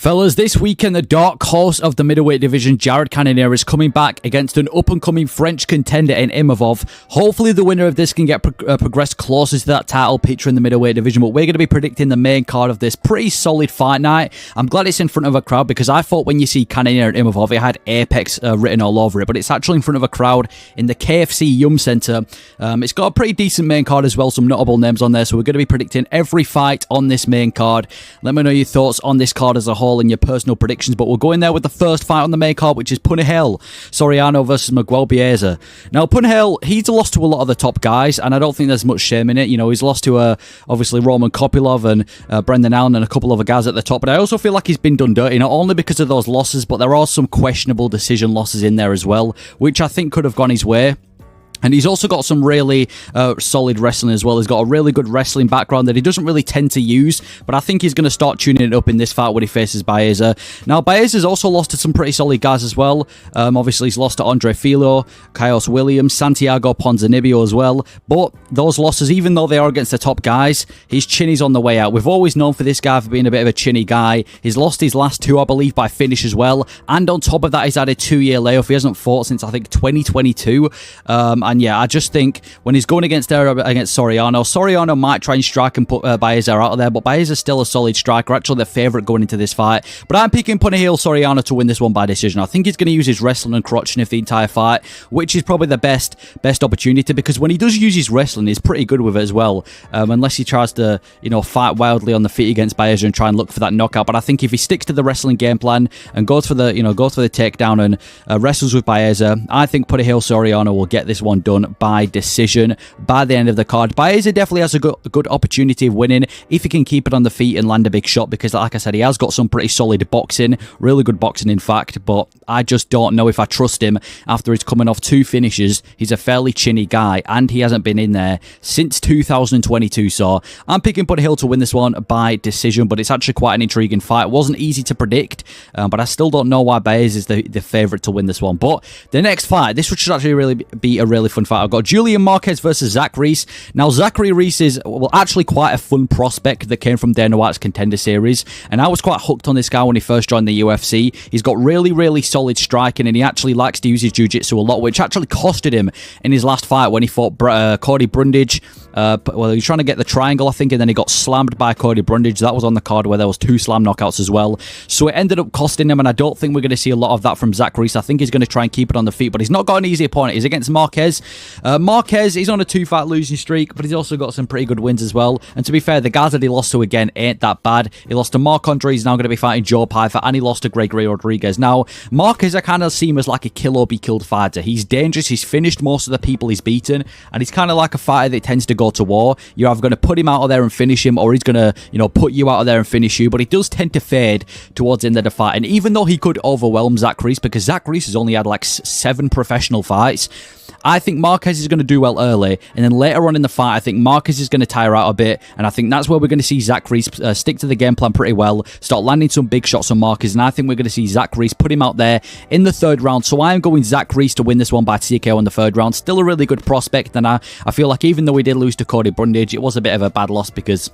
Fellas, this weekend, the dark horse of the middleweight division, Jared Cannonier, is coming back against an up-and-coming French contender in Imavov. Hopefully, the winner of this can get progressed closer to that title picture in the middleweight division, but we're going to be predicting the main card of this pretty solid fight night. I'm glad it's in front of a crowd, because I thought when you see Cannonier at Imavov, it had Apex written all over it, but it's actually in front of a crowd in the KFC Yum Centre. It's got a pretty decent main card as well, some notable names on there, so we're going to be predicting every fight on this main card. Let me know your thoughts on this card as a whole and your personal predictions, but we'll go in there with the first fight on the main card, which is Soriano versus Baeza. Now, he's lost to a lot of the top guys, and I don't think there's much shame in it. You know, he's lost to obviously Roman Kopylov and Brendan Allen and a couple of other guys at the top, but I also feel like he's been done dirty, not only because of those losses, but there are some questionable decision losses in there as well, which I think could have gone his way. And he's also got some really solid wrestling as well. He's got a really good wrestling background that he doesn't really tend to use, but I think he's going to start tuning it up in this fight when he faces Baeza. Now, Baeza's also lost to some pretty solid guys as well. Obviously, he's lost to Andre Filo, Kaios Williams, Santiago Ponzinibbio as well. But those losses, even though they are against the top guys, his chinny's on the way out. We've always known for this guy for being a bit of a chinny guy. He's lost his last two, I believe, by finish as well. And on top of that, he's had a 2-year layoff. He hasn't fought since, I think, 2022. And yeah, I just think when he's going against Soriano might try and strike and put Baeza out of there, but Baeza's still a solid striker, actually the favourite going into this fight. But I'm picking Soriano to win this one by decision. I think he's going to use his wrestling and crotch sniff the entire fight, which is probably the best opportunity, because when he does use his wrestling, he's pretty good with it as well, unless he tries to, fight wildly on the feet against Baeza and try and look for that knockout. But I think if he sticks to the wrestling game plan and goes for the takedown and wrestles with Baeza, I think Soriano will get this one done by decision by the end of the card. Baeza definitely has a good opportunity of winning if he can keep it on the feet and land a big shot, because like I said, he has got some pretty solid boxing, really good boxing in fact, but I just don't know if I trust him after he's coming off 2 finishes. He's a fairly chinny guy and he hasn't been in there since 2022, so I'm picking Hill to win this one by decision, but it's actually quite an intriguing fight. It wasn't easy to predict, but I still don't know why Baeza is the favourite to win this one. But the next fight, this should actually really be a really fun fight. I've got Julian Marquez versus Zach Reese. Now, Zachary Reese is actually quite a fun prospect that came from Dana White's Contender Series, and I was quite hooked on this guy when he first joined the UFC. He's got really solid striking, and he actually likes to use his jiu-jitsu a lot, which actually costed him in his last fight when he fought Cody Brundage. He was trying to get the triangle, I think, and then he got slammed by Cody Brundage. That was on the card where there was 2 slam knockouts as well. So it ended up costing him, and I don't think we're going to see a lot of that from Zach Reese. I think he's going to try and keep it on the feet, but he's not got an easy opponent. He's against Marquez. Marquez, he's on a 2-fight losing streak, but he's also got some pretty good wins as well. And to be fair, the guys that he lost to again ain't that bad. He lost to Marc Andre, he's now going to be fighting Joe Pyfer, and he lost to Gregory Rodriguez. Now, Marquez, I kind of see him as like a kill or be killed fighter. He's dangerous, he's finished most of the people he's beaten, and he's kind of like a fighter that tends to go to war. You're either going to put him out of there and finish him, or he's going to, put you out of there and finish you, but he does tend to fade towards the end of the fight. And even though he could overwhelm Zach Reese, because Zach Reese has only had like 7 professional fights, I think Marquez is going to do well early, and then later on in the fight, I think Marquez is going to tire out a bit, and I think that's where we're going to see Zach Reese stick to the game plan pretty well, start landing some big shots on Marquez, and I think we're going to see Zach Reese put him out there in the 3rd round. So I am going Zach Reese to win this one by TKO in the 3rd round. Still a really good prospect, and I feel like even though he did lose to Cody Brundage, it was a bit of a bad loss because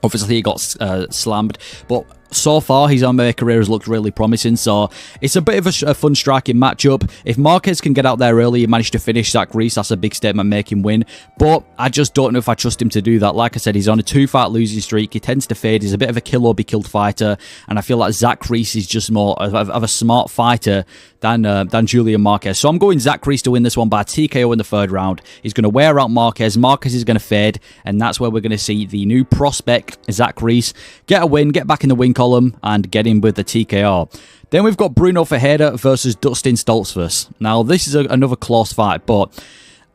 obviously he got slammed, but so far, his MMA career has looked really promising, so it's a bit of a fun striking matchup. If Marquez can get out there early and manage to finish Zach Reese, that's a big statement, make him win. But I just don't know if I trust him to do that. Like I said, he's on a 2-fight losing streak. He tends to fade. He's a bit of a kill or be killed fighter, and I feel like Zach Reese is just more of a smart fighter than Julian Marquez. So I'm going Zach Reese to win this one by TKO in the 3rd round. He's going to wear out Marquez. Marquez is going to fade, and that's where we're going to see the new prospect, Zach Reese, get a win, get back in the win column, and get him with the TKO. Then we've got Bruno Ferreira versus Dustin Stoltzfus. Now, this is another close fight, but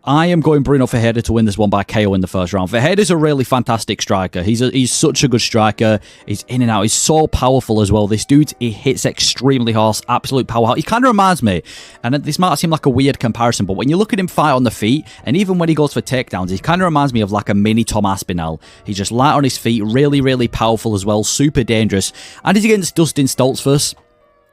I am going Bruno Ferreira to win this one by KO in the 1st round. Ferreira's a really fantastic striker. He's such a good striker. He's in and out. He's so powerful as well. This dude, he hits extremely hard, absolute power. He kind of reminds me, and this might seem like a weird comparison, but when you look at him fight on the feet, and even when he goes for takedowns, he kind of reminds me of like a mini Tom Aspinall. He's just light on his feet, really powerful as well, super dangerous. And he's against Dustin Stoltzfus.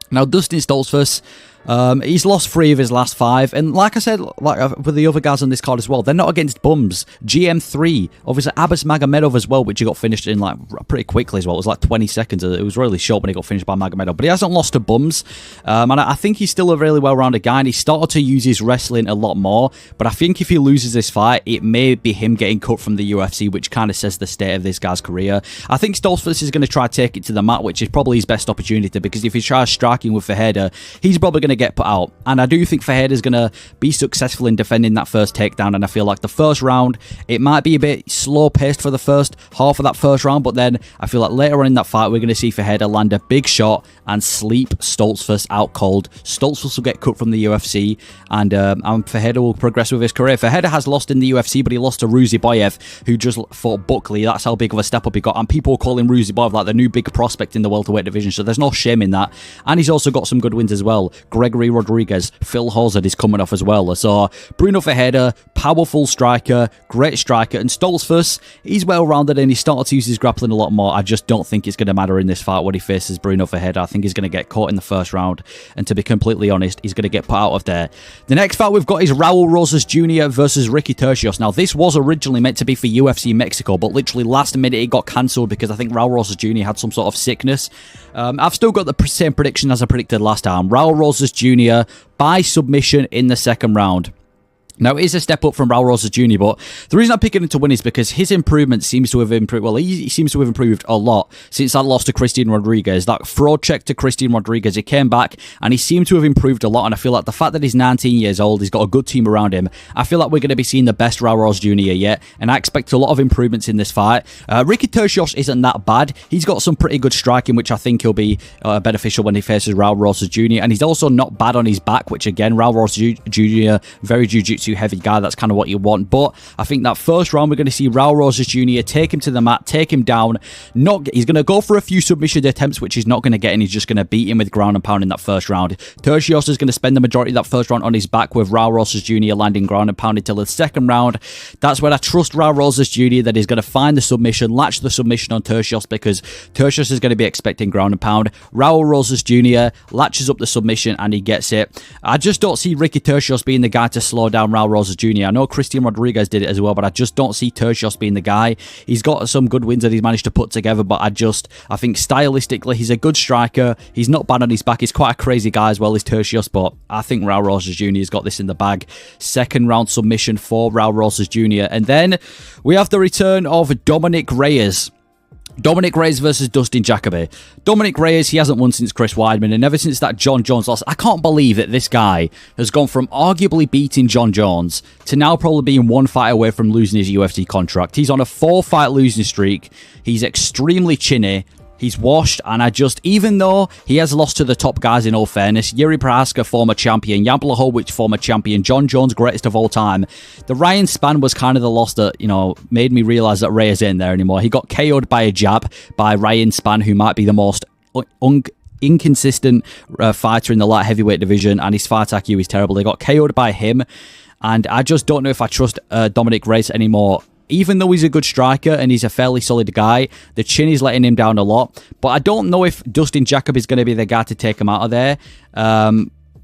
Now, Dustin Stoltzfus, He's lost 3 of his last 5, and like I said, like with the other guys on this card as well, they're not against bums. GM3, obviously Abbas Magomedov as well, which he got finished in like pretty quickly as well. It was like 20 seconds. It was really short when he got finished by Magomedov, but he hasn't lost to bums, and I think he's still a really well-rounded guy, and he started to use his wrestling a lot more, but I think if he loses this fight, it may be him getting cut from the UFC, which kind of says the state of this guy's career. I think Stoltzfus is going to try to take it to the mat, which is probably his best opportunity, because if he tries striking with Ferreira, he's probably going to get put out. And I do think Ferreira is going to be successful in defending that first takedown. And I feel like the first round, it might be a bit slow paced for the first half of that first round. But then I feel like later on in that fight, we're going to see Ferreira land a big shot and sleep Stoltzfus out cold. Stoltzfus will get cut from the UFC, and Ferreira will progress with his career. Ferreira has lost in the UFC, but he lost to Ruziboyev, who just fought Buckley. That's how big of a step up he got. And people are calling Ruziboyev like the new big prospect in the welterweight division. So there's no shame in that. And he's also got some good wins as well. Gregory Rodriguez, Phil Hozard is coming off as well. So Bruno Ferreira, powerful striker, great striker, and Stoltzfus, he's well-rounded and he started to use his grappling a lot more. I just don't think it's going to matter in this fight when he faces Bruno Ferreira. I think he's going to get caught in the first round, and to be completely honest, he's going to get put out of there. The next fight we've got is Raul Rosas Jr. versus Ricky Turcios. Now, this was originally meant to be for UFC Mexico, but literally last minute it got cancelled because I think Raul Rosas Jr. had some sort of sickness. I've still got the same prediction as I predicted last time. Raul Rosas Jr. by submission in the second round. Now, it is a step up from Raul Rosas Jr., but the reason I'm picking him to win is because his improvement seems to have improved. Well, he seems to have improved a lot since that loss to Christian Rodriguez. That fraud check to Christian Rodriguez, he came back and he seemed to have improved a lot. And I feel like the fact that he's 19 years old, he's got a good team around him, I feel like we're going to be seeing the best Raul Rosas Jr. yet. And I expect a lot of improvements in this fight. Ricky Turcios isn't that bad. He's got some pretty good striking, which I think he'll be beneficial when he faces Raul Rosas Jr. And he's also not bad on his back, which again, Raul Rosas Jr., very jiu-jitsu heavy guy. That's kind of what you want. But I think that first round, we're going to see Raul Rosas Jr. take him to the mat, take him down. He's going to go for a few submission attempts, which he's not going to get, and he's just going to beat him with ground and pound in that first round. Turcios is going to spend the majority of that first round on his back, with Raul Rosas Jr. landing ground and pound until the second round. That's where I trust Raul Rosas Jr. that he's going to find the submission, latch the submission on Turcios, because Turcios is going to be expecting ground and pound. Raul Rosas Jr. latches up the submission and he gets it. I just don't see Ricky Turcios being the guy to slow down Raul Rosas Jr. I know Christian Rodriguez did it as well, but I just don't see Turcios being the guy. He's got some good wins that he's managed to put together, but I think stylistically, he's a good striker. He's not bad on his back. He's quite a crazy guy as well as Turcios, but I think Raul Rosas Jr. has got this in the bag. Second round submission for Raul Rosas Jr. And then we have the return of Dominic Reyes. Dominic Reyes versus Dustin Jacoby. Dominic Reyes, he hasn't won since Chris Weidman, and ever since that John Jones loss, I can't believe that this guy has gone from arguably beating John Jones to now probably being one fight away from losing his UFC contract. He's on a 4-fight losing streak. He's extremely chinny. He's washed, and even though he has lost to the top guys in all fairness, Yuri Prohaska, former champion, Jan Blachowicz, former champion, John Jones, greatest of all time, the Ryan Spann was kind of the loss that, made me realize that Reyes ain't there anymore. He got KO'd by a jab by Ryan Spann, who might be the most inconsistent fighter in the light heavyweight division, and his fight IQ is terrible. They got KO'd by him, and I just don't know if I trust Dominic Reyes anymore. Even though he's a good striker and he's a fairly solid guy, the chin is letting him down a lot. But I don't know if Dustin Jacoby is going to be the guy to take him out of there.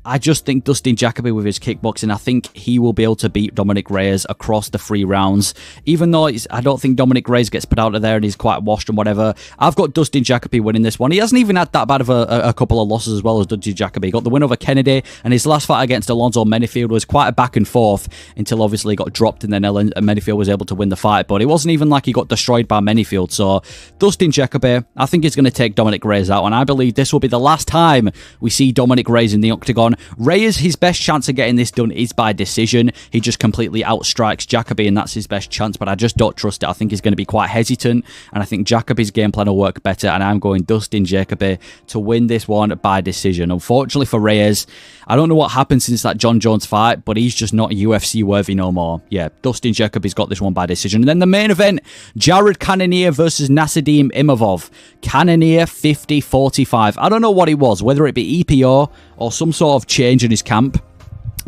I just think Dustin Jacoby with his kickboxing, I think he will be able to beat Dominic Reyes across the 3 rounds. Even though I don't think Dominic Reyes gets put out of there and he's quite washed and whatever. I've got Dustin Jacoby winning this one. He hasn't even had that bad of a couple of losses as well as Dustin Jacoby. He got the win over Kennedy, and his last fight against Alonzo Menifield was quite a back and forth until obviously he got dropped, and then Menifield was able to win the fight. But it wasn't even like he got destroyed by Menifield. So Dustin Jacoby, I think he's going to take Dominic Reyes out, and I believe this will be the last time we see Dominic Reyes in the octagon. Reyes, his best chance of getting this done is by decision. He just completely outstrikes Jacoby, and that's his best chance, but I just don't trust it. I think he's going to be quite hesitant, and I think Jacoby's game plan will work better, and I'm going Dustin Jacoby to win this one by decision. Unfortunately for Reyes, I don't know what happened since that John Jones fight, but he's just not UFC worthy no more. Yeah, Dustin Jacoby's got this one by decision. And then the main event, Jared Cannonier versus Nassourdine Imavov. Cannonier 50-45. I don't know what it was, whether it be EPO or some sort of change in his camp.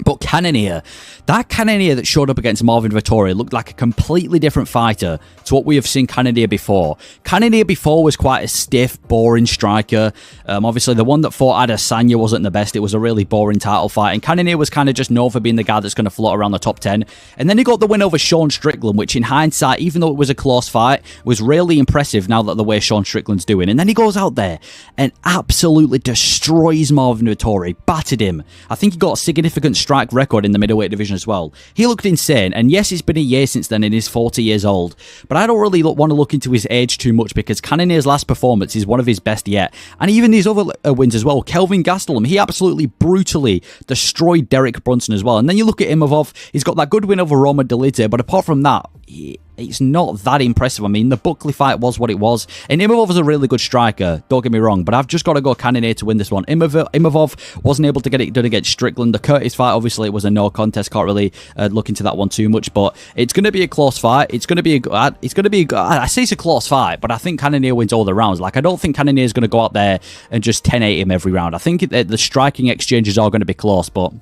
But Cannonier, that Cannonier that showed up against Marvin Vettori looked like a completely different fighter to what we have seen Cannonier before. Cannonier before was quite a stiff, boring striker. Obviously, the one that fought Adesanya wasn't the best. It was a really boring title fight. And Cannonier was kind of just known for being the guy that's going to float around the top 10. And then he got the win over Sean Strickland, which in hindsight, even though it was a close fight, was really impressive now that the way Sean Strickland's doing. And then he goes out there and absolutely destroys Marvin Vettori, battered him. I think he got a significant strike record in the middleweight division as well. He looked insane, and yes, it's been a year since then and he's 40 years old, but I don't really want to look into his age too much because Cannonier's last performance is one of his best yet, and even these other wins as well. Kelvin Gastelum, he absolutely brutally destroyed Derek Brunson as well, and then you look at Imavov, he's got that good win over Roman Dolidze, but apart from that, it's not that impressive. I mean, the Buckley fight was what it was, and Imavov is a really good striker, don't get me wrong, but I've just got to go Cannonier to win this one. Imavov wasn't able to get it done against Strickland. The Curtis fight, obviously, it was a no contest. Can't really look into that one too much, but it's going to be a close fight. It's going to be I say it's a close fight, but I think Cannonier wins all the rounds. Like, I don't think Cannonier is going to go out there and just 10-8 him every round. I think the striking exchanges are going to be close, but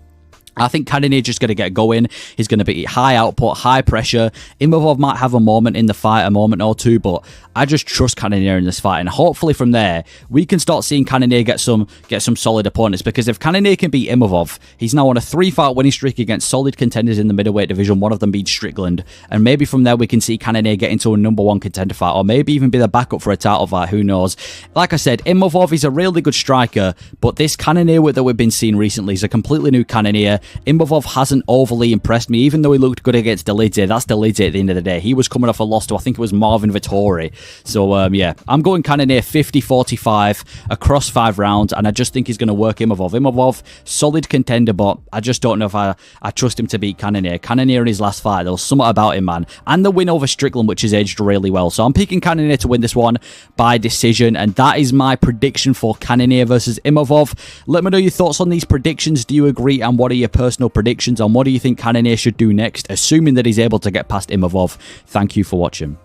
I think Cannonier just going to get going. He's going to be high output, high pressure. Imavov might have a moment in the fight, a moment or two, but I just trust Cannonier in this fight. And hopefully from there, we can start seeing Cannonier get some solid opponents. Because if Cannonier can beat Imavov, he's now on a 3-fight winning streak against solid contenders in the middleweight division, one of them being Strickland. And maybe from there, we can see Cannonier get into a #1 contender fight, or maybe even be the backup for a title fight, who knows. Like I said, Imavov is a really good striker, but this Cannonier that we've been seeing recently is a completely new Cannonier. Imavov hasn't overly impressed me, even though he looked good against Dolidze. That's Dolidze at the end of the day. He was coming off a loss to, I think it was Marvin Vettori. So, yeah, I'm going Cannonier 50-45 across 5 rounds, and I just think he's going to work Imavov. Imavov, solid contender, but I just don't know if I trust him to beat Cannonier. Cannonier in his last fight, there was something about him, man. And the win over Strickland, which has aged really well. So I'm picking Cannonier to win this one by decision, and that is my prediction for Cannonier versus Imavov. Let me know your thoughts on these predictions. Do you agree, and what are your personal predictions on what do you think Cannonier should do next, assuming that he's able to get past Imavov? Thank you for watching.